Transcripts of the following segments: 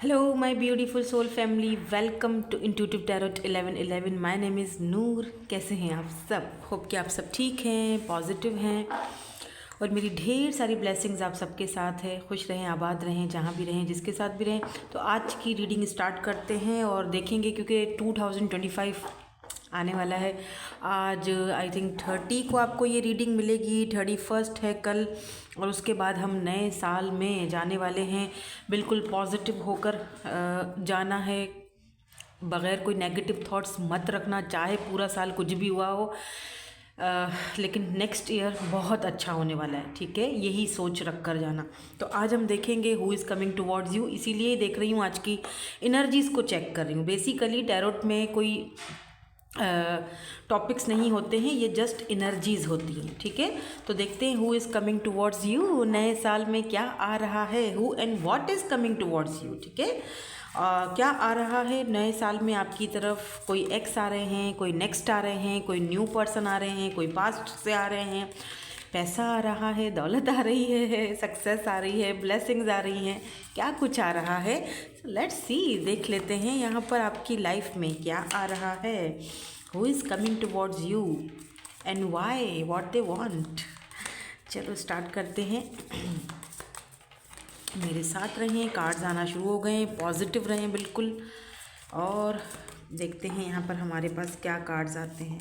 Hello, my beautiful soul family. Welcome to Intuitive Tarot 1111. My name is नूर. कैसे हैं आप सब? होप कि आप सब ठीक हैं, पॉजिटिव हैं और मेरी ढेर सारी ब्लेसिंग्स आप सबके साथ है. खुश रहें, आबाद रहें, जहाँ भी रहें, जिसके साथ भी रहें. तो आज की रीडिंग स्टार्ट करते हैं और देखेंगे क्योंकि 2025 आने वाला है. आज आई थिंक 30 को आपको ये रीडिंग मिलेगी. 31 है कल और उसके बाद हम नए साल में जाने वाले हैं. बिल्कुल पॉजिटिव होकर जाना है, बग़ैर कोई नेगेटिव थॉट्स मत रखना, चाहे पूरा साल कुछ भी हुआ हो. लेकिन नेक्स्ट ईयर बहुत अच्छा होने वाला है. ठीक है, यही सोच रख कर जाना. तो आज हम देखेंगे who is coming towards you. इसीलिए देख रही हूँ, आज की इनर्जीज़ को चेक कर रही हूँ. बेसिकली टैरोट में कोई टॉपिक्स नहीं होते हैं, ये जस्ट इनर्जीज़ होती हैं. ठीक है, तो देखते हैं who is coming towards you. नए साल में क्या आ रहा है, who and what is coming towards you. ठीक है, क्या आ रहा है नए साल में आपकी तरफ. कोई एक्स आ रहे हैं, कोई नेक्स्ट आ रहे हैं, कोई न्यू पर्सन आ रहे हैं, कोई पास्ट से आ रहे हैं. पैसा आ रहा है, दौलत आ रही है, सक्सेस आ रही है, ब्लेसिंग्स आ रही हैं. क्या कुछ आ रहा है, लेट्स सी. देख लेते हैं यहाँ पर आपकी लाइफ में क्या आ रहा है. Who is coming towards you and why, what they want. चलो स्टार्ट करते हैं. मेरे साथ रहें, कार्ड्स आना शुरू हो गए. पॉजिटिव रहें बिल्कुल. और देखते हैं यहाँ पर हमारे पास क्या कार्ड्स आते हैं.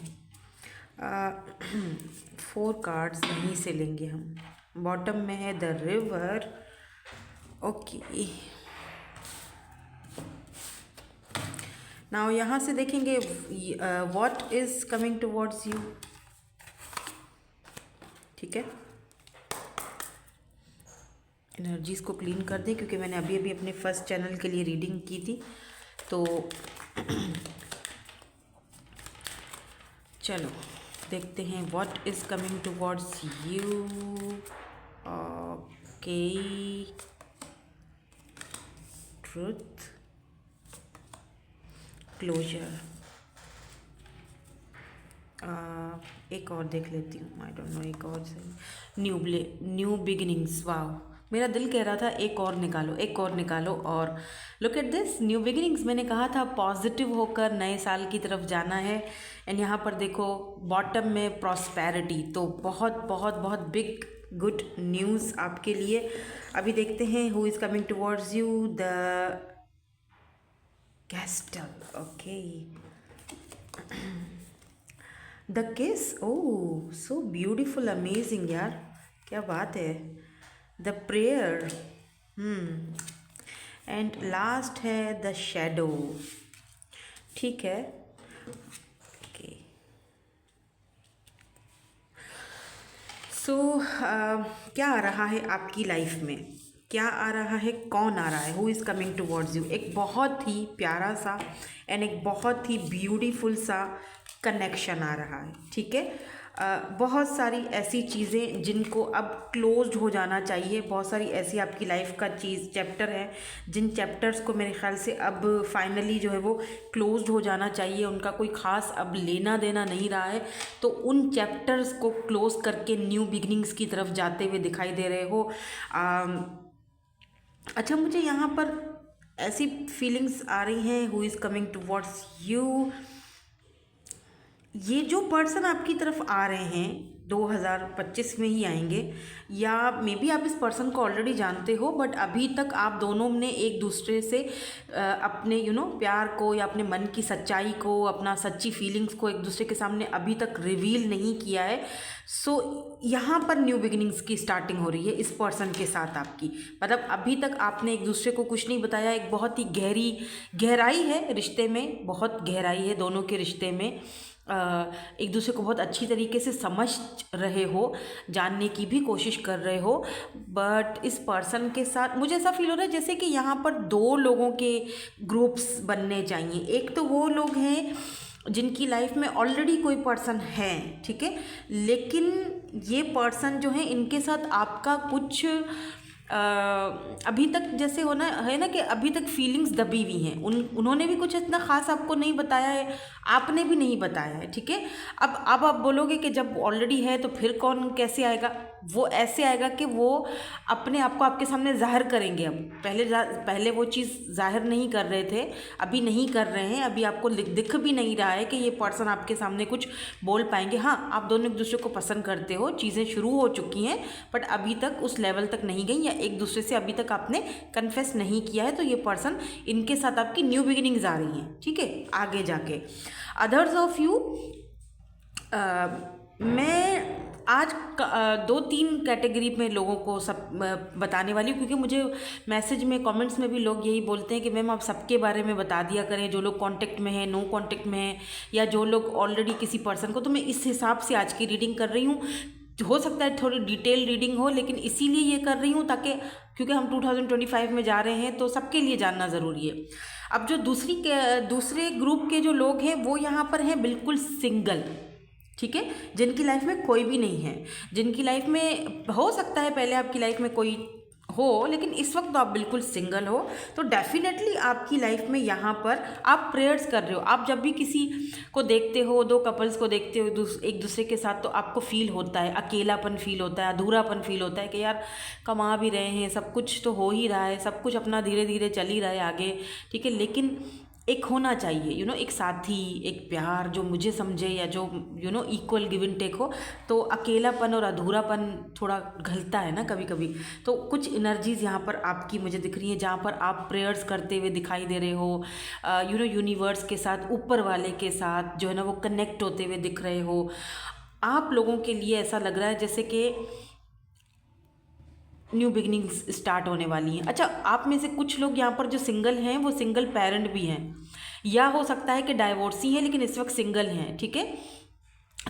4 कार्ड्स यहीं से लेंगे हम. बॉटम में है द रिवर. ओके, नाउ यहाँ से देखेंगे what is coming towards you. ठीक है, एनर्जीज़ को क्लीन कर दें क्योंकि मैंने अभी अभी अपने फर्स्ट चैनल के लिए रीडिंग की थी. तो चलो देखते हैं what is coming towards you. Okay, truth, closure. एक और देख लेती हूँ. आई डोंट नो, एक और से न्यू बिगिनिंग्स. वाह, मेरा दिल कह रहा था एक और निकालो, एक और निकालो. और look at this, new beginnings. मैंने कहा था पॉजिटिव होकर नए साल की तरफ जाना है. एंड यहाँ पर देखो बॉटम में प्रॉस्पेरिटी. तो बहुत बहुत बहुत बिग गुड न्यूज़ आपके लिए. अभी देखते हैं who is coming towards you. The castle. Okay, the किस. ओह सो ब्यूटिफुल, अमेजिंग यार, क्या बात है. The prayer. एंड लास्ट है द शैडो. ठीक है, ओके. सो क्या आ रहा है आपकी लाइफ में, क्या आ रहा है, कौन आ रहा है. Who is coming towards you. एक बहुत ही प्यारा सा एंड एक बहुत ही ब्यूटीफुल सा कनेक्शन आ रहा है. ठीक है, बहुत सारी ऐसी चीज़ें जिनको अब क्लोज्ड हो जाना चाहिए. बहुत सारी ऐसी आपकी लाइफ का चैप्टर है जिन चैप्टर्स को मेरे ख्याल से अब फाइनली जो है वो क्लोज्ड हो जाना चाहिए. उनका कोई ख़ास अब लेना देना नहीं रहा है. तो उन चैप्टर्स को क्लोज करके न्यू बिगनिंग्स की तरफ जाते हुए दिखाई दे रहे हो. अच्छा, मुझे यहाँ पर ऐसी फीलिंग्स आ रही हैं. Who is coming towards you. ये जो पर्सन आपकी तरफ आ रहे हैं 2025 में ही आएंगे, या मे बी आप इस पर्सन को ऑलरेडी जानते हो बट अभी तक आप दोनों ने एक दूसरे से अपने प्यार को या अपने मन की सच्चाई को, अपना सच्ची फीलिंग्स को एक दूसरे के सामने अभी तक रिवील नहीं किया है. सो यहाँ पर न्यू बिगिनिंग्स की स्टार्टिंग हो रही है इस पर्सन के साथ आपकी. मतलब अभी तक आपने एक दूसरे को कुछ नहीं बताया. एक बहुत ही गहराई है रिश्ते में, बहुत गहराई है दोनों के रिश्ते में. एक दूसरे को बहुत अच्छी तरीके से समझ रहे हो, जानने की भी कोशिश कर रहे हो. बट इस पर्सन के साथ मुझे ऐसा फील हो रहा है जैसे कि यहाँ पर 2 लोगों के ग्रुप्स बनने चाहिए. एक तो वो लोग हैं जिनकी लाइफ में ऑलरेडी कोई पर्सन है, ठीक है, लेकिन ये पर्सन जो है इनके साथ आपका कुछ अभी तक जैसे होना है ना कि अभी तक फीलिंग्स दबी हुई हैं. उन्होंने भी कुछ इतना ख़ास आपको नहीं बताया है, आपने भी नहीं बताया है. ठीक है, अब आप बोलोगे कि जब ऑलरेडी है तो फिर कौन कैसे आएगा. वो ऐसे आएगा कि वो अपने आप को आपके सामने जाहिर करेंगे। अब पहले वो चीज़ जाहिर नहीं कर रहे थे, अभी नहीं कर रहे हैं, अभी आपको दिख भी नहीं रहा है कि ये पर्सन आपके सामने कुछ बोल पाएंगे। हाँ, आप दोनों एक दूसरे को पसंद करते हो, चीज़ें शुरू हो चुकी हैं, बट अभी तक उस लेवल तक नहीं गई, या एक दूसरे से अभी तक आपने कन्फेस नहीं किया है। तो ये पर्सन, इनके साथ आपकी न्यू बिगिनिंग्स आ रही हैं, ठीक है, आगे जाके। अदर्स ऑफ यू, मैं आज 2-3 कैटेगरी में लोगों को सब बताने वाली हूँ, क्योंकि मुझे मैसेज में, कमेंट्स में भी लोग यही बोलते हैं कि मैम आप सबके बारे में बता दिया करें, जो लोग कांटेक्ट में हैं, नो कांटेक्ट में हैं, या जो लोग ऑलरेडी किसी पर्सन को। तो मैं इस हिसाब से आज की रीडिंग कर रही हूँ। हो सकता है थोड़ी डिटेल रीडिंग हो, लेकिन इसीलिए ये कर रही हूँ ताकि, क्योंकि हम 2025 में जा रहे हैं, तो सबके लिए जानना ज़रूरी है। अब जो दूसरे ग्रुप के जो लोग हैं वो यहाँ पर हैं बिल्कुल सिंगल, ठीक है, जिनकी लाइफ में कोई भी नहीं है, जिनकी लाइफ में, हो सकता है पहले आपकी लाइफ में कोई हो, लेकिन इस वक्त तो आप बिल्कुल सिंगल हो। तो डेफिनेटली आपकी लाइफ में यहाँ पर आप प्रेयर्स कर रहे हो। आप जब भी किसी को देखते हो, 2 कपल्स को देखते हो एक दूसरे के साथ, तो आपको फील होता है, अकेलापन फील होता है, अधूरापन फील होता है कि यार कमा भी रहे हैं, सब कुछ तो हो ही रहा है, सब कुछ अपना धीरे धीरे चल ही रहा है आगे, ठीक है, लेकिन एक होना चाहिए, एक साथी, एक प्यार जो मुझे समझे, या जो इक्वल गिव एंड टेक हो। तो अकेलापन और अधूरापन थोड़ा घलता है ना कभी कभी। तो कुछ एनर्जीज़ यहाँ पर आपकी मुझे दिख रही हैं, जहाँ पर आप प्रेयर्स करते हुए दिखाई दे रहे हो, यूनिवर्स के साथ, ऊपर वाले के साथ जो है ना वो कनेक्ट होते हुए दिख रहे हो। आप लोगों के लिए ऐसा लग रहा है जैसे कि न्यू बिगनिंग्स स्टार्ट होने वाली हैं। अच्छा, आप में से कुछ लोग यहाँ पर जो सिंगल हैं वो सिंगल पेरेंट भी हैं, या हो सकता है कि डाइवोर्सी हैं लेकिन इस वक्त सिंगल हैं, ठीक है।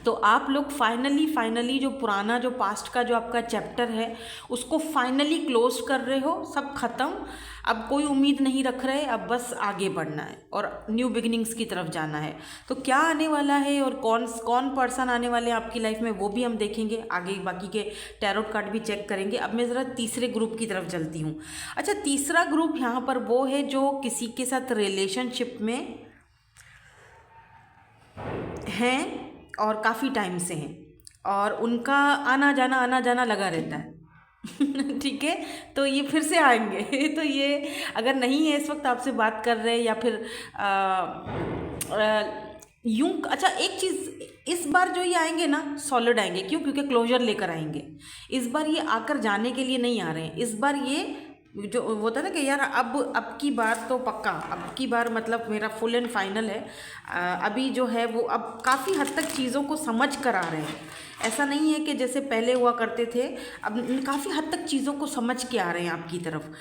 तो आप लोग फाइनली जो पुराना, जो पास्ट का जो आपका चैप्टर है उसको फाइनली क्लोज कर रहे हो, सब खत्म, अब कोई उम्मीद नहीं रख रहे, अब बस आगे बढ़ना है और न्यू बिगिनिंग्स की तरफ जाना है। तो क्या आने वाला है और कौन पर्सन आने वाले हैं आपकी लाइफ में, वो भी हम देखेंगे आगे, बाकी के टैरोट कार्ड भी चेक करेंगे। अब मैं ज़रा तीसरे ग्रुप की तरफ चलती हूँ। अच्छा, तीसरा ग्रुप यहाँ पर वो है जो किसी के साथ रिलेशनशिप में हैं और काफ़ी टाइम से हैं, और उनका आना जाना लगा रहता है ठीक है, तो ये फिर से आएंगे तो ये अगर नहीं है इस वक्त आपसे बात कर रहे, या फिर यूं। अच्छा, एक चीज़, इस बार जो ये आएंगे ना सॉलिड आएंगे, क्यों? क्योंकि क्लोजर लेकर आएंगे। इस बार ये आकर जाने के लिए नहीं आ रहे हैं। इस बार ये जो होता है ना कि यार अब की बार तो पक्का, अब की बार मतलब मेरा फुल एंड फाइनल है। अभी जो है वो अब काफ़ी हद तक चीज़ों को समझ कर आ रहे हैं। ऐसा नहीं है कि जैसे पहले हुआ करते थे, अब काफ़ी हद तक चीज़ों को समझ के आ रहे हैं आपकी तरफ।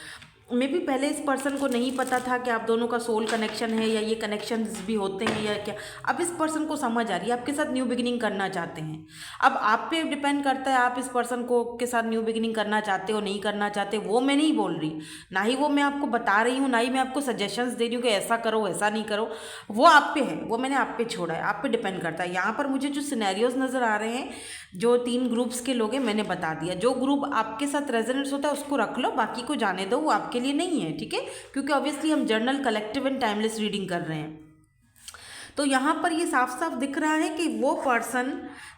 मे भी पहले इस पर्सन को नहीं पता था कि आप दोनों का सोल कनेक्शन है, या ये कनेक्शंस भी होते हैं या क्या। अब इस पर्सन को समझ आ रही है, आपके साथ न्यू बिगिनिंग करना चाहते हैं। अब आप पे डिपेंड करता है, आप इस पर्सन को के साथ न्यू बिगिनिंग करना चाहते हो, नहीं करना चाहते, वो मैं नहीं बोल रही, ना ही वो मैं आपको बता रही हूँ, ना ही मैं आपको सजेशंस दे रही हूँ कि ऐसा करो ऐसा नहीं करो। वो आप पे है, वो मैंने आप पे छोड़ा है, आप पे डिपेंड करता है। यहाँ पर मुझे जो सिनेरियोज नज़र आ रहे हैं, जो 3 ग्रुप्स के लोग हैं, मैंने बता दिया। जो ग्रुप आपके साथ रेजोनेंस होता है उसको रख लो, बाकी को जाने दो, वो आपके लिए नहीं है, ठीक है, क्योंकि ऑब्वियसली हम journal, collective and timeless reading कर रहे हैं। तो यहाँ पर ये साफ साफ दिख रहा है कि वो पर्सन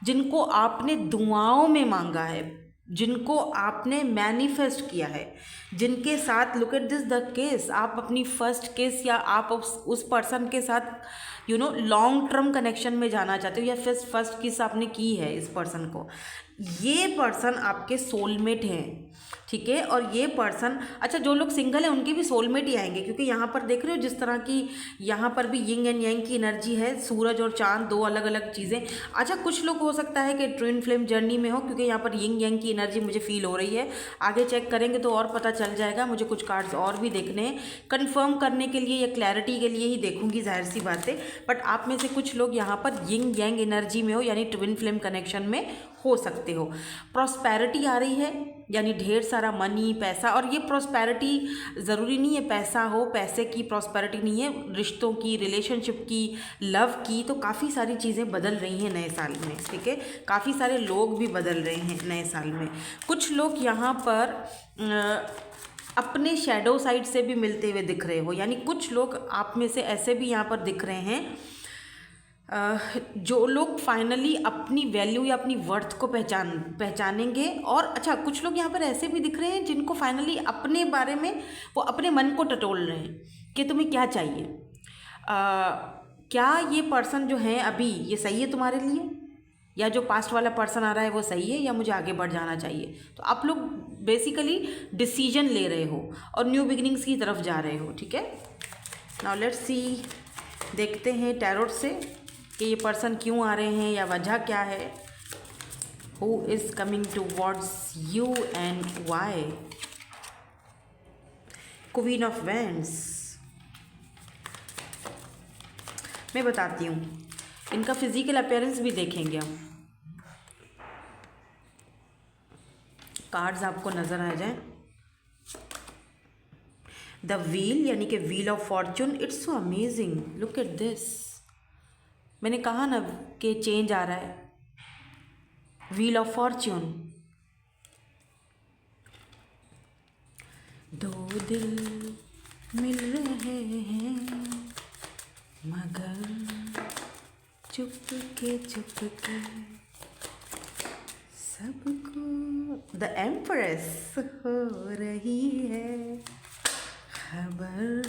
जिनको आपने दुआओं में मांगा है, जिनको आपने मैनिफेस्ट किया है, जिनके साथ, look at this the case, आप अपनी फर्स्ट केस, या आप उस पर्सन के साथ लॉन्ग टर्म कनेक्शन में जाना चाहते हो, या फिर फर्स्ट किस आपने की है इस पर्सन को, ये पर्सन आपके सोलमेट हैं, ठीक है। और ये पर्सन, अच्छा, जो लोग सिंगल हैं उनके भी सोलमेट ही आएंगे, क्योंकि यहाँ पर देख रहे हो जिस तरह की यहाँ पर भी यिंग एंड यांग की एनर्जी है, सूरज और चांद, 2 अलग अलग चीज़ें। अच्छा, कुछ लोग हो सकता है कि ट्विन फ्लेम जर्नी में हो, क्योंकि यहाँ पर यिंग यांग की एनर्जी मुझे फील हो रही है। आगे चेक करेंगे तो और पता चल जाएगा। मुझे कुछ कार्ड्स और भी देखने हैं, कन्फर्म करने के लिए या क्लैरिटी के लिए ही देखूंगी, जाहिर सी बात है। बट आप में से कुछ लोग यहाँ पर यिंग यांग एनर्जी में हो, यानी ट्विन फ्लेम कनेक्शन में हो सकते हो। प्रॉस्पेरिटी आ रही है, यानी ढेर सारा मनी, पैसा। और ये प्रॉस्पेरिटी ज़रूरी नहीं है पैसा हो, पैसे की प्रॉस्पेरिटी नहीं है, रिश्तों की, रिलेशनशिप की, लव की। तो काफ़ी सारी चीज़ें बदल रही हैं नए साल में, ठीक है। काफ़ी सारे लोग भी बदल रहे हैं नए साल में। कुछ लोग यहाँ पर अपने शैडो साइड से भी मिलते हुए दिख रहे हो, यानी कुछ लोग आप में से ऐसे भी यहाँ पर दिख रहे हैं जो लोग फाइनली अपनी वैल्यू या अपनी वर्थ को पहचानेंगे। और अच्छा, कुछ लोग यहाँ पर ऐसे भी दिख रहे हैं जिनको फाइनली अपने बारे में वो अपने मन को टटोल रहे हैं कि तुम्हें क्या चाहिए। क्या ये पर्सन जो है अभी ये सही है तुम्हारे लिए, या जो पास्ट वाला पर्सन आ रहा है वो सही है, या मुझे आगे बढ़ जाना चाहिए। तो आप लोग बेसिकली डिसीजन ले रहे हो और न्यू बिगिनिंग्स की तरफ जा रहे हो। ठीक है, नाउ लेट्स सी, देखते हैं टैरोट से कि ये पर्सन क्यों आ रहे हैं या वजह क्या है। Who is coming towards you and why. Queen of wands. मैं बताती हूँ, इनका फिजिकल अपीयरेंस भी देखेंगे हम। कार्ड्स आपको नज़र आ जाए। द व्हील यानी कि wheel of Fortune, it's so amazing, look at this. मैंने कहा ना कि चेंज आ रहा है। व्हील ऑफ फॉर्चून, दो दिल मिल रहे हैं मगर चुपके चुपके सबको। द एम्प्रेस हो रही है खबर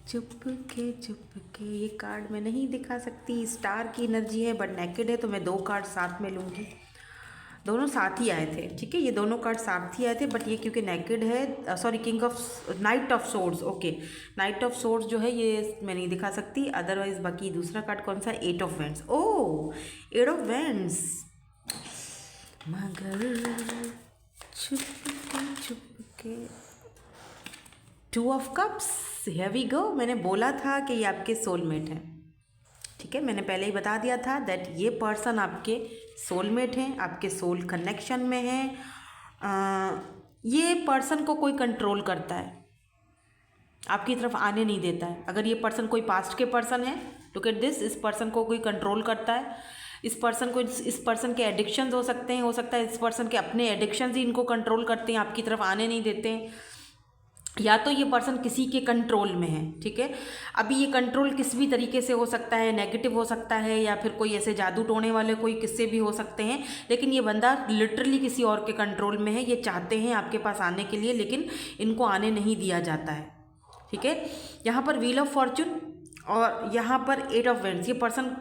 चुपके चुपके। ये कार्ड मैं नहीं दिखा सकती, स्टार की एनर्जी है बट नेकेड है, तो मैं 2 कार्ड साथ में लूँगी। दोनों साथ ही आए थे, ठीक है, ये दोनों कार्ड साथ ही आए थे, बट ये क्योंकि नेकेड है, sorry, king of night of swords. Okay, night of swords जो है ये मैं नहीं दिखा सकती। अदरवाइज बाकी दूसरा कार्ड कौन सा, 8 of wands. Oh, 8 of wands, मगर चुपके चुपके। 2 of cups, here we go. मैंने बोला था कि ये आपके सोलमेट हैं। ठीक है, मैंने पहले ही बता दिया था दैट ये पर्सन आपके सोलमेट हैं, आपके सोल कनेक्शन में हैं। ये पर्सन को कोई कंट्रोल करता है, आपकी तरफ आने नहीं देता है। अगर ये पर्सन कोई पास्ट के पर्सन है, लुक एट दिस, इस पर्सन को कोई कंट्रोल करता है। इस पर्सन के एडिक्शंस हो सकते हैं, हो सकता है इस पर्सन के अपने एडिक्शंस ही इनको कंट्रोल करते हैं, आपकी तरफ आने नहीं देते हैं, या तो ये पर्सन किसी के कंट्रोल में है। ठीक है, अभी ये कंट्रोल किसी भी तरीके से हो सकता है, नेगेटिव हो सकता है, या फिर कोई ऐसे जादू टोने वाले कोई किस्से भी हो सकते हैं, लेकिन ये बंदा लिटरली किसी और के कंट्रोल में है। ये चाहते हैं आपके पास आने के लिए, लेकिन इनको आने नहीं दिया जाता है। ठीक है, यहाँ पर व्हील ऑफ फॉर्चून और यहाँ पर 8 ऑफ वेंड्स। ये पर्सन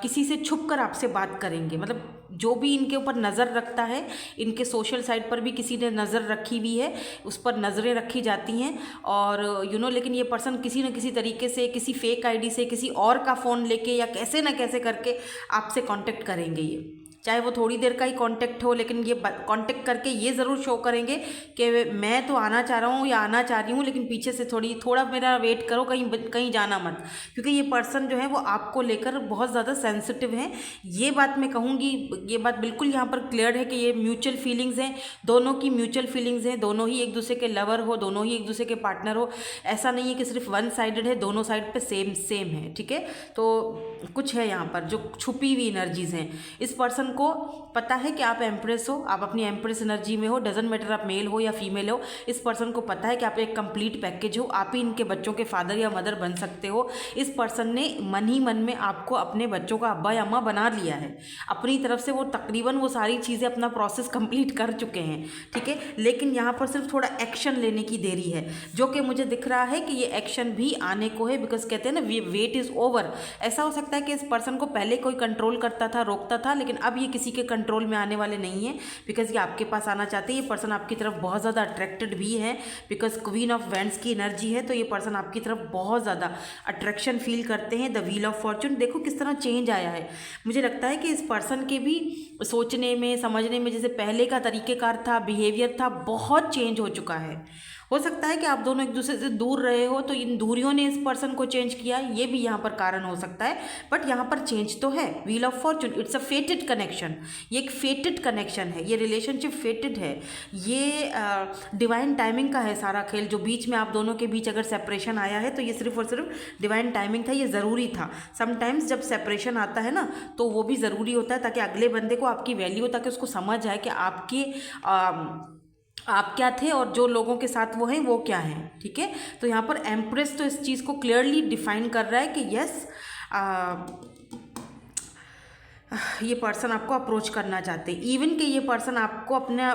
किसी से छुप कर आपसे बात करेंगे, मतलब जो भी इनके ऊपर नज़र रखता है, इनके सोशल साइट पर भी किसी ने नज़र रखी हुई है, उस पर नज़रें रखी जाती हैं। और लेकिन ये पर्सन किसी न किसी तरीके से, किसी फेक आईडी से, किसी और का फ़ोन लेके या कैसे ना कैसे करके आपसे कांटेक्ट करेंगे। ये चाहे वो थोड़ी देर का ही कांटेक्ट हो, लेकिन ये कांटेक्ट करके ये ज़रूर शो करेंगे कि मैं तो आना चाह रहा हूँ या आना चाह रही हूँ, लेकिन पीछे से थोड़ा मेरा वेट करो, कहीं जाना मत। क्योंकि ये पर्सन जो है वो आपको लेकर बहुत ज़्यादा सेंसिटिव है। ये बात मैं कहूँगी, ये बात बिल्कुल यहाँ पर क्लियर है कि ये म्यूचुअल फीलिंग्स हैं, दोनों की म्यूचुअल फीलिंग्स हैं, दोनों ही एक दूसरे के लवर हो, दोनों ही एक दूसरे के पार्टनर हो। ऐसा नहीं है कि सिर्फ वन साइडेड है, दोनों साइड पर सेम है। ठीक है, तो कुछ है यहाँ पर जो छुपी हुई एनर्जीज हैं। इस पर्सन को पता है कि आप एम्प्रेस हो, आप अपनी एम्प्रेस एनर्जी में हो, डजंट मैटर आप मेल हो या फीमेल हो। इस पर्सन को पता है कि आप एक कंप्लीट पैकेज हो, आप ही इनके बच्चों के फादर या मदर बन सकते हो। इस पर्सन ने मन ही मन में आपको अपने बच्चों का अब्बा या अम्मा बना लिया है। अपनी तरफ से वो तकरीबन वो सारी चीज़ें अपना प्रोसेस कंप्लीट कर चुके हैं। ठीक है, लेकिन यहाँ पर सिर्फ थोड़ा एक्शन लेने की देरी है, जो कि मुझे दिख रहा है कि ये एक्शन भी आने को है। बिकॉज कहते हैं ना, वेट इज़ ओवर। ऐसा हो सकता है कि इस पर्सन को पहले कोई कंट्रोल करता था, रोकता था, लेकिन अब ये किसी के कंट्रोल में आने वाले नहीं है, बिकॉज ये आपके पास आना चाहते हैं। ये पर्सन आपकी तरफ बहुत ज़्यादा अट्रैक्टेड भी है, बिकॉज क्वीन ऑफ वैंड्स की एनर्जी है, तो ये पर्सन आपकी तरफ बहुत ज़्यादा अट्रैक्शन फील करते हैं। द व्हील ऑफ फॉर्चून, देखो किस तरह चेंज आया है। मुझे लगता है कि इस पर्सन के भी सोचने में, समझने में, जैसे पहले का तरीक़ेकार था, बिहेवियर था, बहुत चेंज हो चुका है। हो सकता है कि आप दोनों एक दूसरे से दूर रहे हो, तो इन दूरियों ने इस पर्सन को चेंज किया, ये भी यहाँ पर कारण हो सकता है, बट यहाँ पर चेंज तो है। Wheel of Fortune, it's a फेटेड connection. ये एक फेटेड कनेक्शन है, ये रिलेशनशिप फेटेड है, ये डिवाइन टाइमिंग का है सारा खेल। जो बीच में आप दोनों के बीच अगर सेपरेशन आया है, तो ये सिर्फ और सिर्फ डिवाइन टाइमिंग था, ये ज़रूरी था। समटाइम्स जब सेपरेशन आता है ना, तो वो भी ज़रूरी होता है, ताकि अगले बंदे को आपकी वैल्यू, ताकि उसको समझ आए कि आप क्या थे और जो लोगों के साथ वो हैं वो क्या हैं। ठीक है, तो यहाँ पर एम्प्रेस तो इस चीज़ को क्लियरली डिफाइन कर रहा है कि यस, ये पर्सन आपको अप्रोच करना चाहते हैं। इवन कि ये पर्सन आपको अपने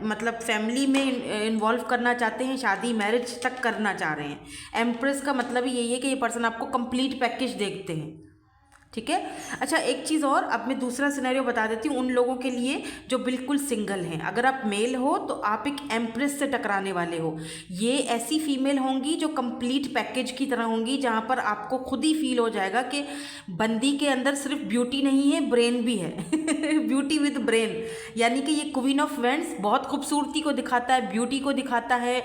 मतलब फैमिली में इन्वॉल्व करना चाहते हैं, शादी मैरिज तक करना चाह रहे हैं। एम्प्रेस का मतलब ही यही है कि ये पर्सन आपको कंप्लीट पैकेज देखते हैं, ठीक है। अच्छा, एक चीज़ और, अब मैं दूसरा सिनेरियो बता देती हूँ उन लोगों के लिए जो बिल्कुल सिंगल हैं। अगर आप मेल हो तो आप एक एम्प्रेस से टकराने वाले हो। ये ऐसी फीमेल होंगी जो कंप्लीट पैकेज की तरह होंगी, जहाँ पर आपको खुद ही फील हो जाएगा कि बंदी के अंदर सिर्फ ब्यूटी नहीं है, ब्रेन भी है। ब्यूटी विद ब्रेन, यानी कि ये क्वीन ऑफ वेंड्स बहुत खूबसूरती को दिखाता है, ब्यूटी को दिखाता है,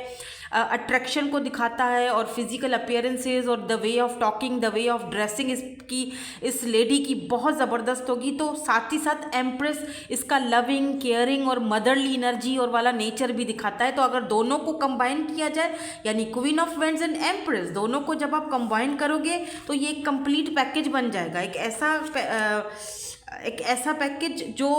अट्रैक्शन को दिखाता है, और फिजिकल अपीयरेंसेस और the way of talking, the way of dressing इसकी, इस लेडी की बहुत ज़बरदस्त होगी। तो साथ ही साथ एम्प्रेस इसका लविंग, केयरिंग और मदरली एनर्जी और वाला नेचर भी दिखाता है। तो अगर दोनों को कंबाइन किया जाए, यानी queen of vends and empress, दोनों को जब आप कंबाइन करोगे तो ये एक कंप्लीट पैकेज बन जाएगा। एक ऐसा पैकेज जो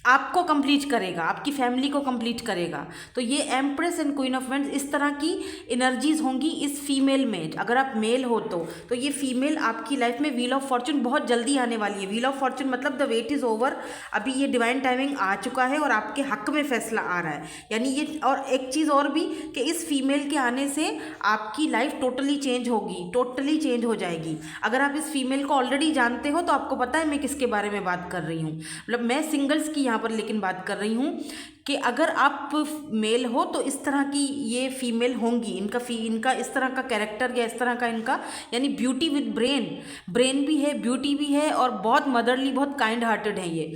आपको कंप्लीट करेगा, आपकी फैमिली को कंप्लीट करेगा। तो ये empress and queen of vends इस तरह की एनर्जीज होंगी इस फीमेल में। अगर आप मेल हो तो ये फीमेल आपकी लाइफ में व्हील ऑफ फॉर्चून बहुत जल्दी आने वाली है। व्हील ऑफ फॉर्चून मतलब द वेट इज़ ओवर, अभी ये डिवाइन टाइमिंग आ चुका है और आपके हक में फैसला आ रहा है। यानी ये, और एक चीज़ और भी कि इस फीमेल के आने से आपकी लाइफ टोटली चेंज होगी, टोटली चेंज हो जाएगी। अगर आप इस फीमेल को ऑलरेडी जानते हो तो आपको पता है मैं किसके बारे में बात कर रही हूँ। मतलब मैं सिंगल्स की यहाँ पर लेकिन बात कर रही हूँ कि अगर आप मेल हो तो इस तरह की ये फीमेल होंगी। इनका इस तरह का कैरेक्टर या इस तरह का इनका, यानी ब्यूटी विद ब्रेन भी है, ब्यूटी भी है, और बहुत मदरली, बहुत काइंड हार्टेड है ये।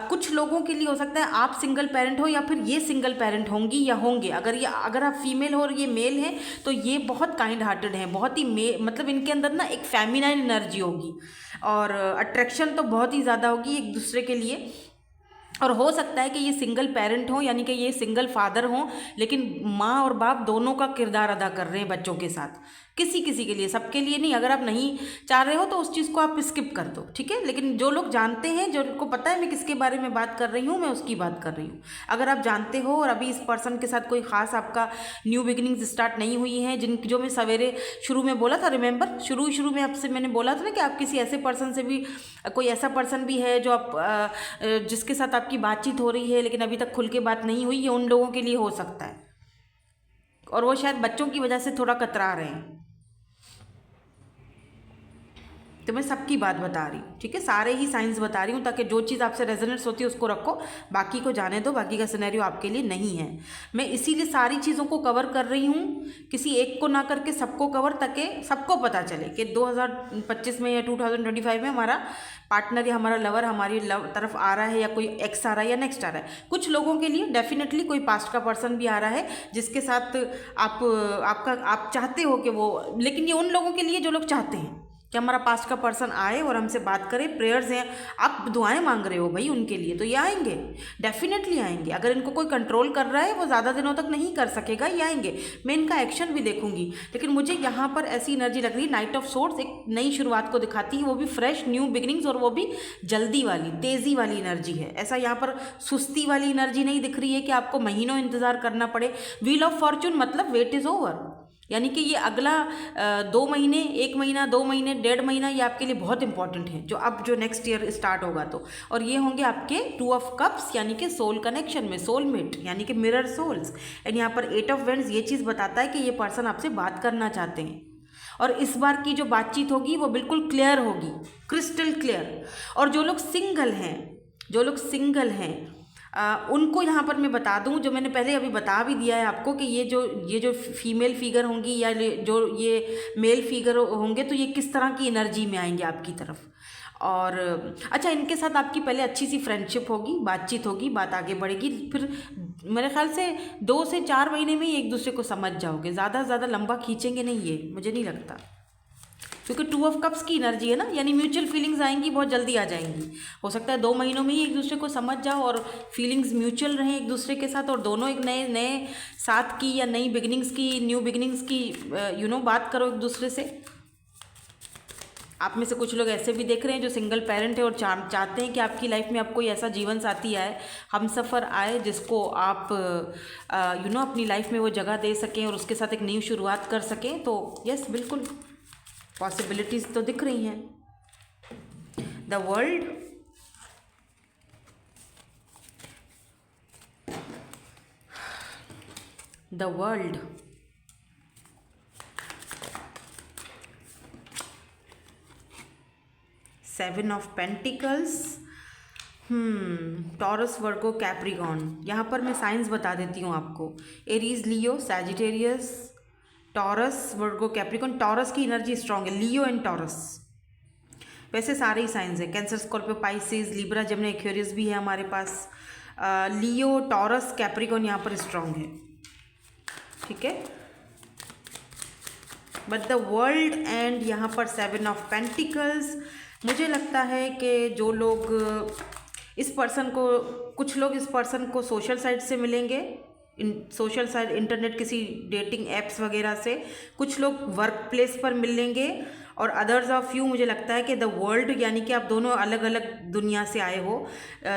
कुछ लोगों के लिए हो सकता है आप सिंगल पेरेंट हो या फिर ये सिंगल पेरेंट होंगी या होंगे। अगर आप फीमेल हो और ये मेल हैं तो ये बहुत काइंड हार्टेड हैं, बहुत ही मतलब इनके अंदर ना एक फेमिनाइन एनर्जी होगी और अट्रैक्शन तो बहुत ही ज़्यादा होगी एक दूसरे के लिए। और हो सकता है कि ये सिंगल पेरेंट हो, यानी कि ये सिंगल फादर हों, लेकिन माँ और बाप दोनों का किरदार अदा कर रहे हैं बच्चों के साथ। किसी के लिए, सबके लिए नहीं। अगर आप नहीं चाह रहे हो तो उस चीज़ को आप स्किप कर दो, ठीक है। लेकिन जो लोग जानते हैं, जो उनको पता है मैं किसके बारे में बात कर रही हूँ, मैं उसकी बात कर रही हूँ। अगर आप जानते हो और अभी इस पर्सन के साथ कोई ख़ास आपका न्यू बिगिनिंग्स स्टार्ट नहीं हुई हैं, जो मैं सवेरे शुरू में बोला था, रिमेंबर शुरू में आपसे मैंने बोला था ना कि आप किसी ऐसे पर्सन से भी, कोई ऐसा पर्सन भी है जो आप जिसके साथ आपकी बातचीत हो रही है लेकिन अभी तक खुल के बात नहीं हुई है, उन लोगों के लिए हो सकता है। और वो शायद बच्चों की वजह से थोड़ा कतरा रहे हैं। तो मैं सबकी बात बता रही हूँ, ठीक है, सारे ही साइंस बता रही हूँ ताकि जो चीज़ आपसे रेजोनेट्स होती है उसको रखो, बाकी को जाने दो। बाकी का सिनेरियो आपके लिए नहीं है। मैं इसीलिए सारी चीज़ों को कवर कर रही हूँ, किसी एक को ना करके सबको कवर, ताकि सबको पता चले कि 2025 में या 2025 में हमारा पार्टनर या हमारा लवर हमारी तरफ आ रहा है, या कोई एक्स आ रहा है या नेक्स्ट आ रहा है। कुछ लोगों के लिए डेफिनेटली कोई पास्ट का पर्सन भी आ रहा है जिसके साथ आप चाहते हो कि वो, लेकिन ये उन लोगों के लिए जो लोग चाहते हैं कि हमारा पास्ट का पर्सन आए और हमसे बात करे। प्रेयर्स हैं, आप दुआएं मांग रहे हो भाई उनके लिए, तो ये आएंगे, डेफिनेटली आएंगे। अगर इनको कोई कंट्रोल कर रहा है वो ज़्यादा दिनों तक नहीं कर सकेगा, ये आएंगे। मैं इनका एक्शन भी देखूंगी, लेकिन मुझे यहाँ पर ऐसी एनर्जी लग रही है, नाइट ऑफ सोर्ड्स एक नई शुरुआत को दिखाती है, वो भी फ्रेश न्यू बिगिनिंग्स, और वो भी जल्दी वाली, तेज़ी वाली एनर्जी है। ऐसा यहाँ पर सुस्ती वाली एनर्जी नहीं दिख रही है कि आपको महीनों इंतज़ार करना पड़े। व्हील ऑफ फॉर्चून मतलब वेट इज़ ओवर, यानी कि ये अगला 2 महीने, 1 महीना, 2 महीने, 1.5 महीना, ये आपके लिए बहुत इंपॉर्टेंट है, जो नेक्स्ट ईयर स्टार्ट होगा तो। और ये होंगे आपके 2 ऑफ कप्स, यानी कि सोल कनेक्शन में, सोलमेट, यानी कि मिरर सोल्स। एंड यहाँ पर 8 ऑफ वेंड्स ये चीज़ बताता है कि ये पर्सन आपसे बात करना चाहते हैं, और इस बार की जो बातचीत होगी वो बिल्कुल क्लियर होगी, क्रिस्टल क्लियर। और जो लोग सिंगल हैं उनको यहाँ पर मैं बता दूँ, जो मैंने पहले अभी बता भी दिया है आपको, कि ये जो फीमेल फिगर होंगी या जो ये मेल फिगर होंगे, तो ये किस तरह की एनर्जी में आएंगे आपकी तरफ। और अच्छा, इनके साथ आपकी पहले अच्छी सी फ्रेंडशिप होगी, बातचीत होगी, बात आगे बढ़ेगी, फिर मेरे ख्याल से 2 से 4 महीने में ही एक दूसरे को समझ जाओगे। ज़्यादा लंबा खींचेंगे नहीं, ये मुझे नहीं लगता, क्योंकि 2 ऑफ कप्स की एनर्जी है ना, यानी म्यूचुअल फीलिंग्स आएंगी, बहुत जल्दी आ जाएंगी। हो सकता है 2 महीनों में ही एक दूसरे को समझ जाओ और फीलिंग्स म्यूचुअल रहें एक दूसरे के साथ, और दोनों एक नए साथ की या नई बिगिनिंग्स की, न्यू बिगिनिंग्स की बात करो एक दूसरे से। आप में से कुछ लोग ऐसे भी देख रहे हैं जो सिंगल पेरेंट है और चाहते हैं कि आपकी लाइफ में आप कोई ऐसा जीवन साथी आए, हमसफ़र आए, जिसको आप अपनी लाइफ में वो जगह दे सकें और उसके साथ एक नई शुरुआत कर सकें। तो यस, बिल्कुल पॉसिबिलिटीज तो दिख रही हैं। The world, the world, seven of pentacles, taurus, Virgo, Capricorn. यहाँ पर मैं साइंस बता देती हूँ आपको। एरीज, लियो, सैजिटेरियस, टॉरस, वर्गो, कैप्रिकॉर्न। टॉरस की एनर्जी स्ट्रांग है, लियो एंड टॉरस। वैसे सारे ही साइंस है, cancer, Scorpio, Pisces, Libra, Jamuna, Aquarius भी है हमारे पास। लियो, टॉरस, कैप्रिकॉर्न यहाँ पर स्ट्रांग है, ठीक है। बट द वर्ल्ड एंड यहाँ पर सेवन ऑफ पेंटिकल्स। मुझे लगता है कि जो लोग इस पर्सन को, कुछ लोग इस पर्सन को सोशल साइट से मिलेंगे, सोशल साइट, इंटरनेट, किसी डेटिंग एप्स वगैरह से। कुछ लोग वर्क प्लेस पर मिलेंगे, और अदर्स ऑफ यू, मुझे लगता है कि द वर्ल्ड, यानी कि आप दोनों अलग अलग दुनिया से आए हो।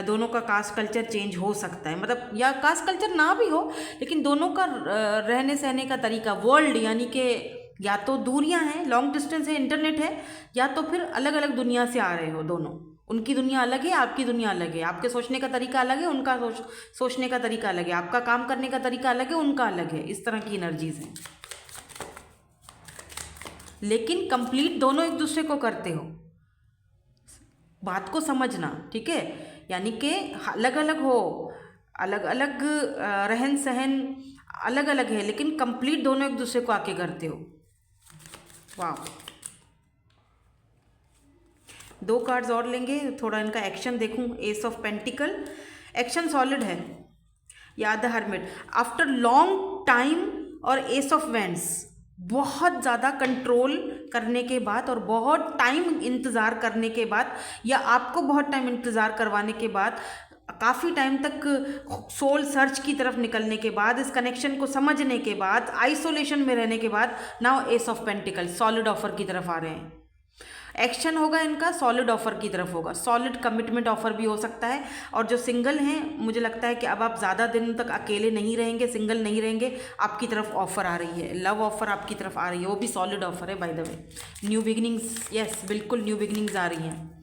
दोनों का कास्ट कल्चर चेंज हो सकता है, मतलब या कास्ट कल्चर ना भी हो, लेकिन दोनों का रहने सहने का तरीका। वर्ल्ड यानी कि या तो दूरियां हैं, लॉन्ग डिस्टेंस है, इंटरनेट है, या तो फिर अलग अलग दुनिया से आ रहे हो दोनों। उनकी दुनिया अलग है, आपकी दुनिया अलग है। आपके सोचने का तरीका अलग है, उनका सोचने का तरीका अलग है। आपका काम करने का तरीका अलग है, उनका अलग है। इस तरह की एनर्जीज हैं, लेकिन कंप्लीट दोनों एक दूसरे को करते हो। बात को समझना, ठीक है। यानी कि अलग अलग हो, अलग अलग रहन सहन अलग अलग है, लेकिन कंप्लीट दोनों एक दूसरे को आके करते हो। वाह, 2 कार्ड्स और लेंगे, थोड़ा इनका एक्शन देखूं। S of pentacle, action solid है। या the hermit, after long time, और एस ऑफ वेंड्स, बहुत ज़्यादा कंट्रोल करने के बाद और बहुत टाइम इंतज़ार करने के बाद, या आपको बहुत टाइम इंतज़ार करवाने के बाद, काफ़ी टाइम तक सोल सर्च की तरफ निकलने के बाद, इस कनेक्शन को समझने के बाद, आइसोलेशन में रहने के बाद, now S of pentacle solid offer की तरफ आ रहे हैं। एक्शन होगा इनका, सॉलिड ऑफर की तरफ होगा। सॉलिड कमिटमेंट ऑफर भी हो सकता है। और जो सिंगल हैं, मुझे लगता है कि अब आप ज़्यादा दिन तक अकेले नहीं रहेंगे, सिंगल नहीं रहेंगे। आपकी तरफ ऑफर आ रही है, लव ऑफर आपकी तरफ आ रही है, वो भी सॉलिड ऑफर है by the way. New beginnings, yes बिल्कुल न्यू बिगनिंग्स आ रही हैं।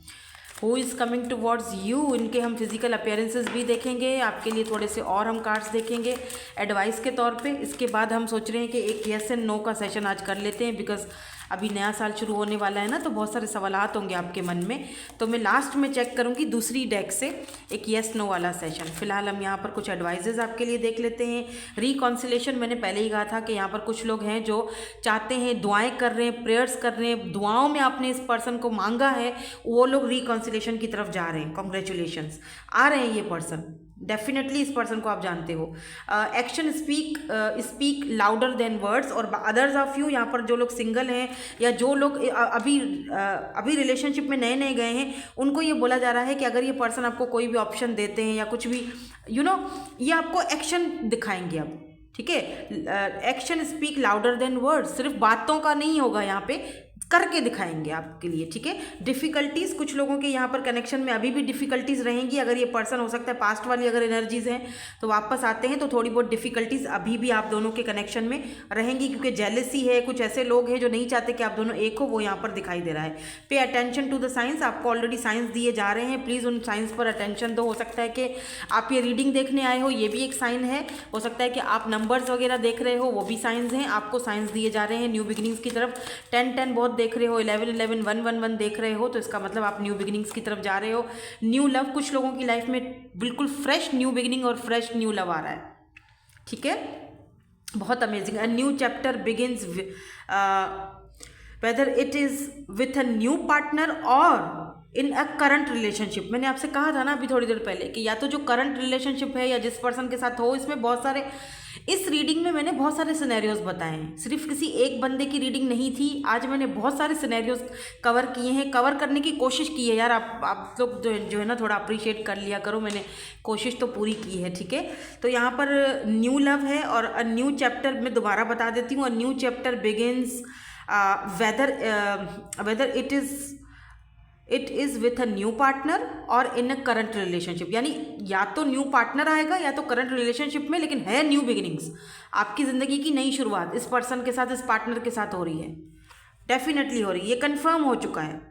Who is coming towards you, इनके हम फिजिकल अपीयरेंसेस भी देखेंगे, आपके लिए थोड़े से और हम कार्ड्स देखेंगे एडवाइस के तौर पे। इसके बाद हम सोच रहे हैं कि एक येस एंड नो का सेशन आज कर लेते हैं, बिकॉज अभी नया साल शुरू होने वाला है ना, तो बहुत सारे सवालात होंगे आपके मन में। तो मैं लास्ट में चेक करूंगी दूसरी डेक से एक येस नो वाला सेशन। फिलहाल हम यहाँ पर कुछ एडवाइजेज आपके लिए देख लेते हैं। रिकॉन्सिलेशन, मैंने पहले ही कहा था कि यहाँ पर कुछ लोग हैं जो चाहते हैं, दुआएं कर रहे हैं, प्रेयर्स कर रहे हैं, दुआओं में आपने इस पर्सन को मांगा है, वो लोग रिकॉन्सिलेशन की तरफ जा रहे हैं। कॉन्ग्रेचुलेशंस, आ रहे हैं ये पर्सन। डेफिनेटली इस पर्सन को आप जानते हो। Action speak louder than words. और अदर्स ऑफ यू, यहाँ पर जो लोग सिंगल हैं या जो लोग अभी रिलेशनशिप में नए नए गए हैं, उनको ये बोला जा रहा है कि अगर ये पर्सन आपको कोई भी ऑप्शन देते हैं या कुछ भी ये आपको एक्शन दिखाएंगे अब, ठीक है। Action speak louder than words, सिर्फ बातों का नहीं होगा, यहाँ पे करके दिखाएंगे आपके लिए, ठीक है। डिफ़िकल्टीज़, कुछ लोगों के यहाँ पर कनेक्शन में अभी भी डिफ़िकल्टीज़ रहेंगी। अगर ये पर्सन, हो सकता है पास्ट वाली अगर एनर्जीज़ हैं तो वापस आते हैं, तो थोड़ी बहुत डिफ़िकल्टीज़ अभी भी आप दोनों के कनेक्शन में रहेंगी, क्योंकि जेलसी है। कुछ ऐसे लोग हैं जो नहीं चाहते कि आप दोनों एक हो, वो यहाँ पर दिखाई दे रहा है। Pay attention to the science, आपको ऑलरेडी साइंस दिए जा रहे हैं, प्लीज़ उन साइंस पर अटेंशन दो। हो सकता है कि आप ये रीडिंग देखने आए हो, ये भी एक साइन है। हो सकता है कि आप नंबर्स वगैरह देख रहे हो, वो भी साइंस हैं। आपको साइंस दिए जा रहे हैं न्यू बिगिनिंग्स की तरफ। 10-10 बहुत देख रहे हो, 11-11, 1-1-1 देख रहे हो, तो इसका मतलब आप न्यू बिगिनिंग्स की तरफ जा रहे हो। न्यू लव, कुछ लोगों की लाइफ में बिल्कुल फ्रेश न्यू बिगिनिंग और फ्रेश न्यू लव आ रहा है, ठीक है। बहुत amazing. A new chapter begins, whether it is with a new partner और इन अ करंट रिलेशनशिप। मैंने आपसे कहा था ना अभी थोड़ी देर पहले कि या तो जो करंट रिलेशनशिप है या जिस पर्सन के साथ हो, इसमें बहुत सारे, इस रीडिंग में मैंने बहुत सारे सिनेरियोज बताए हैं। सिर्फ किसी एक बंदे की रीडिंग नहीं थी, आज मैंने बहुत सारे सिनेरियोज कवर किए हैं, कवर करने की कोशिश की है। यार आप लोग जो है ना, थोड़ा अप्रिशिएट कर लिया करो, मैंने कोशिश तो पूरी की है, ठीक है। तो यहाँ पर न्यू लव है और अ न्यू चैप्टर, मैं दोबारा बता देती हूँ। A new chapter begins, whether it is with a new partner और इन अ करंट रिलेशनशिप। यानी या तो न्यू पार्टनर आएगा या तो करंट रिलेशनशिप में, लेकिन है न्यू बिगिनिंग्स। आपकी ज़िंदगी की नई शुरुआत इस पर्सन के साथ, इस पार्टनर के साथ हो रही है। डेफिनेटली हो रही है, ये कंफर्म हो चुका है।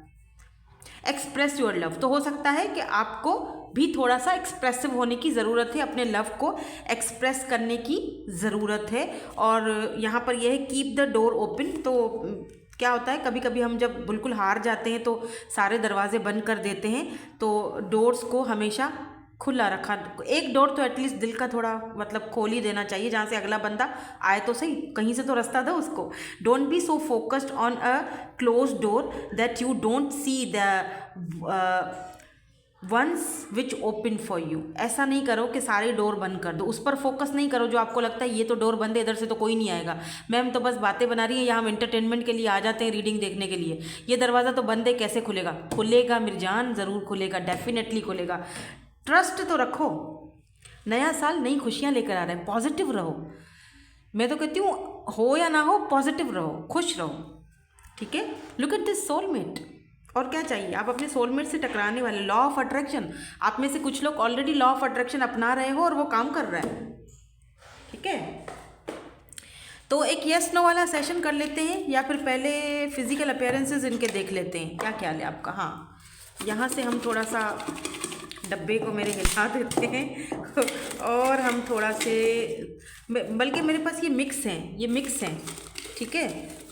एक्सप्रेस योर लव, तो हो सकता है कि आपको भी थोड़ा सा एक्सप्रेसिव होने की ज़रूरत है, अपने लव को एक्सप्रेस करने की ज़रूरत है। और यहाँ पर यह है कीप द डोर ओपन। तो क्या होता है, कभी कभी हम जब बिल्कुल हार जाते हैं तो सारे दरवाजे बंद कर देते हैं, तो डोर्स को हमेशा खुला रखा, एक डोर तो एटलीस्ट दिल का थोड़ा मतलब खोल ही देना चाहिए, जहाँ से अगला बंदा आए तो सही, कहीं से तो रास्ता दो उसको। Don't be so focused on a close door that you don't see the ones which open for you. ऐसा नहीं करो कि सारे डोर बंद कर दो, उस पर फोकस नहीं करो जो आपको लगता है ये तो डोर बंद है, इधर से तो कोई नहीं आएगा, मैम तो बस बातें बना रही है, यहाँ हम एंटरटेनमेंट के लिए आ जाते हैं रीडिंग देखने के लिए, ये दरवाज़ा तो बंद है, कैसे खुलेगा? खुलेगा मिर्जान, ज़रूर खुलेगा, डेफिनेटली खुलेगा। ट्रस्ट तो रखो, नया साल नई खुशियाँ लेकर आ रहा है, पॉजिटिव रहो। मैं तो कहती हूँ हो या ना हो पॉजिटिव रहो, खुश रहो, ठीक है। लुक एट दिस सोलमेट, और क्या चाहिए? आप अपने सोलमेट से टकराने वाले, लॉ ऑफ अट्रैक्शन। आप में से कुछ लोग ऑलरेडी लॉ ऑफ अट्रैक्शन अपना रहे हो और वो काम कर रहा है, ठीक है। तो एक यस नो वाला सेशन कर लेते हैं, या फिर पहले फिजिकल अपीयरेंसेस इनके देख लेते हैं, क्या ख्याल है आपका? हाँ, यहाँ से हम थोड़ा सा डब्बे को मेरे हिला देते हैं और हम थोड़ा से, बल्कि मेरे पास ये मिक्स हैं, ठीक है।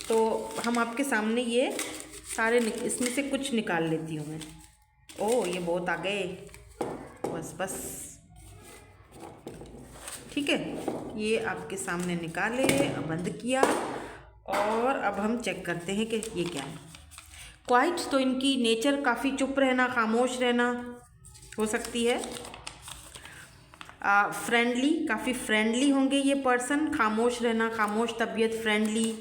तो हम आपके सामने ये सारे इसमें से कुछ निकाल लेती हूँ मैं। ओह, ये बहुत आ गए, बस ठीक है। ये आपके सामने निकाले, बंद किया, और अब हम चेक करते हैं कि ये क्या है। क्वाइट, तो इनकी नेचर काफ़ी चुप रहना, खामोश रहना हो सकती है। फ्रेंडली, काफ़ी फ्रेंडली होंगे ये पर्सन, खामोश रहना, खामोश तबीयत, फ्रेंडली।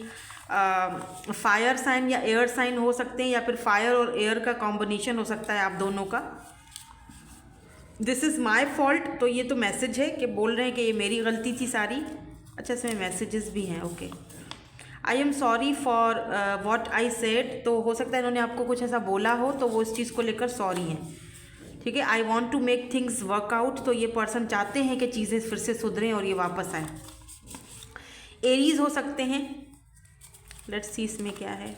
फायर साइन या एयर साइन हो सकते हैं, या फिर फायर और एयर का कॉम्बिनेशन हो सकता है आप दोनों का। दिस इज़ माई फॉल्ट, तो ये तो मैसेज है कि बोल रहे हैं कि ये मेरी गलती थी सारी। अच्छा, इसमें मैसेजेस भी हैं, okay. I am sorry for what I said, तो हो सकता है इन्होंने आपको कुछ ऐसा बोला हो तो वो इस चीज़ को लेकर सॉरी हैं, ठीक है। I want to make things work out, तो ये पर्सन चाहते हैं कि चीज़ें फिर से सुधरें और ये वापस आए। एरीज हो सकते हैं, लेट्स सी इसमें क्या है।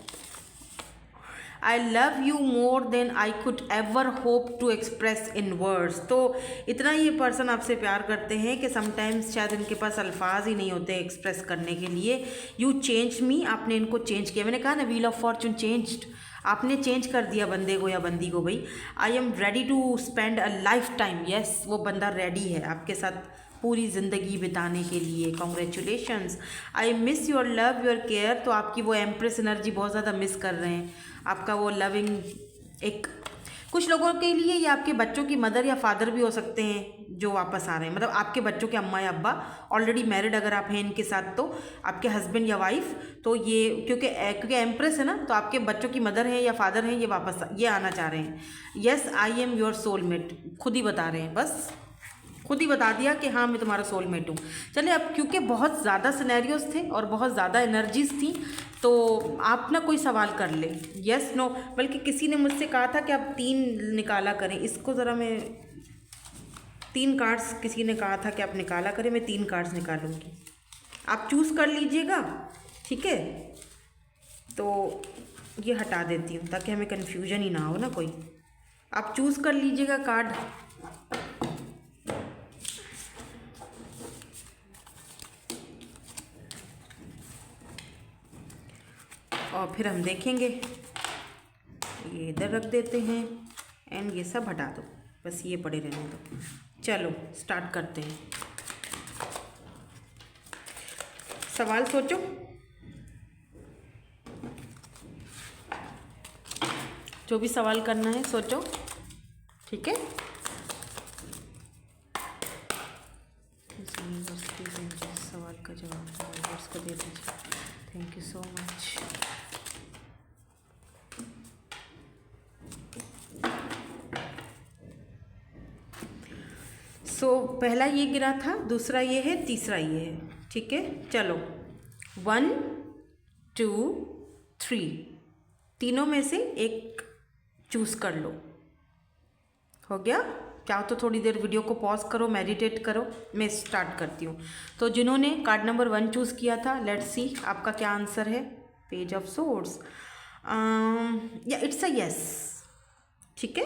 I love you more than I could ever hope to express in words, तो इतना ये पर्सन आपसे प्यार करते हैं कि समटाइम्स शायद इनके पास अल्फाज ही नहीं होते एक्सप्रेस करने के लिए। यू चेंज मी, आपने इनको चेंज किया, मैंने कहा ना व्हील ऑफ फॉर्चून चेंज्ड, आपने चेंज कर दिया बंदे को या बंदी को भाई। I am ready to spend a lifetime, yes वो बंदा रेडी है आपके साथ पूरी ज़िंदगी बिताने के लिए। Congratulations. I miss your love your care, तो आपकी वो एम्प्रेस एनर्जी बहुत ज़्यादा मिस कर रहे हैं, आपका वो लविंग। एक कुछ लोगों के लिए ये आपके बच्चों की मदर या फादर भी हो सकते हैं जो वापस आ रहे हैं, मतलब आपके बच्चों के अम्मा या अब्बा ऑलरेडी मैरिड अगर आप हैं इनके साथ, तो आपके हस्बैंड या वाइफ, तो ये क्योंकि एम्प्रेस है ना, तो आपके बच्चों की मदर है या फादर हैं, ये वापस ये आना चाह रहे हैं। Yes I am your soulmate, खुद ही बता रहे हैं, बस खुद ही बता दिया कि हाँ मैं तुम्हारा सोलमेट हूँ। चलिए, अब क्योंकि बहुत ज़्यादा सिनेरियोज थे और बहुत ज़्यादा एनर्जीज थी, तो आप ना कोई सवाल कर ले, यस नो। बल्कि किसी ने मुझसे कहा था कि आप 3 निकाला करें, इसको ज़रा मैं 3 कार्ड्स, किसी ने कहा था कि आप निकाला करें, मैं 3 कार्ड्स निकालूंगी, आप चूज़ कर लीजिएगा, ठीक है। तो ये हटा देती हूँ ताकि हमें कन्फ्यूजन ही ना हो ना कोई। आप चूज़ कर लीजिएगा कार्ड। और फिर हम देखेंगे, ये इधर रख देते हैं एंड ये सब हटा दो, बस ये पड़े रहने दो। चलो स्टार्ट करते हैं। सवाल सोचो, जो भी सवाल करना है सोचो, ठीक है। सवाल का जवाब उसको दे दीजिए, थैंक यू सो मच। पहला ये गिरा था, दूसरा ये है, तीसरा ये है, ठीक है। चलो 1 2 3, तीनों में से एक चूज़ कर लो। हो गया? चाहो तो थोड़ी देर वीडियो को पॉज करो, मेडिटेट करो, मैं स्टार्ट करती हूँ। तो जिन्होंने कार्ड नंबर 1 चूज़ किया था, लेट्स सी आपका क्या आंसर है। Page of swords. या इट्स अ यस। ठीक है,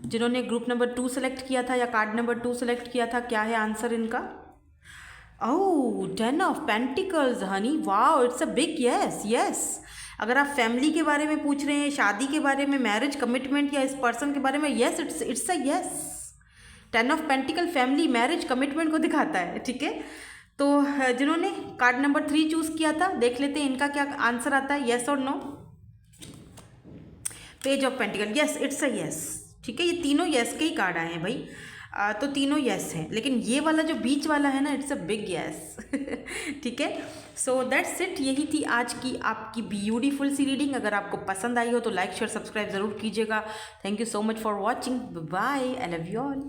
जिन्होंने ग्रुप नंबर 2 सेलेक्ट किया था या कार्ड नंबर 2 सेलेक्ट किया था, क्या है आंसर इनका? ओह, 10 of pentacles Honey, wow, it's a big yes. Yes, अगर आप फैमिली के बारे में पूछ रहे हैं, शादी के बारे में, मैरिज कमिटमेंट या इस पर्सन के बारे में, yes, it's a yes. 10 of pentacle family, marriage, commitment को दिखाता है। ठीक है, तो जिन्होंने कार्ड नंबर 3 चूज़ किया था, देख लेते हैं इनका क्या आंसर आता है, यस और no. Page of pentacles, yes, it's a yes. ठीक है, ये तीनों यस के ही कार्ड आए हैं भाई, तो तीनों यस हैं, लेकिन ये वाला जो बीच वाला है ना, इट्स अ बिग यस। ठीक है, सो दैट्स इट, यही थी आज की आपकी ब्यूटीफुल सी रीडिंग। अगर आपको पसंद आई हो तो लाइक शेयर सब्सक्राइब ज़रूर कीजिएगा। Thank you so much for watching, bye, I love you all.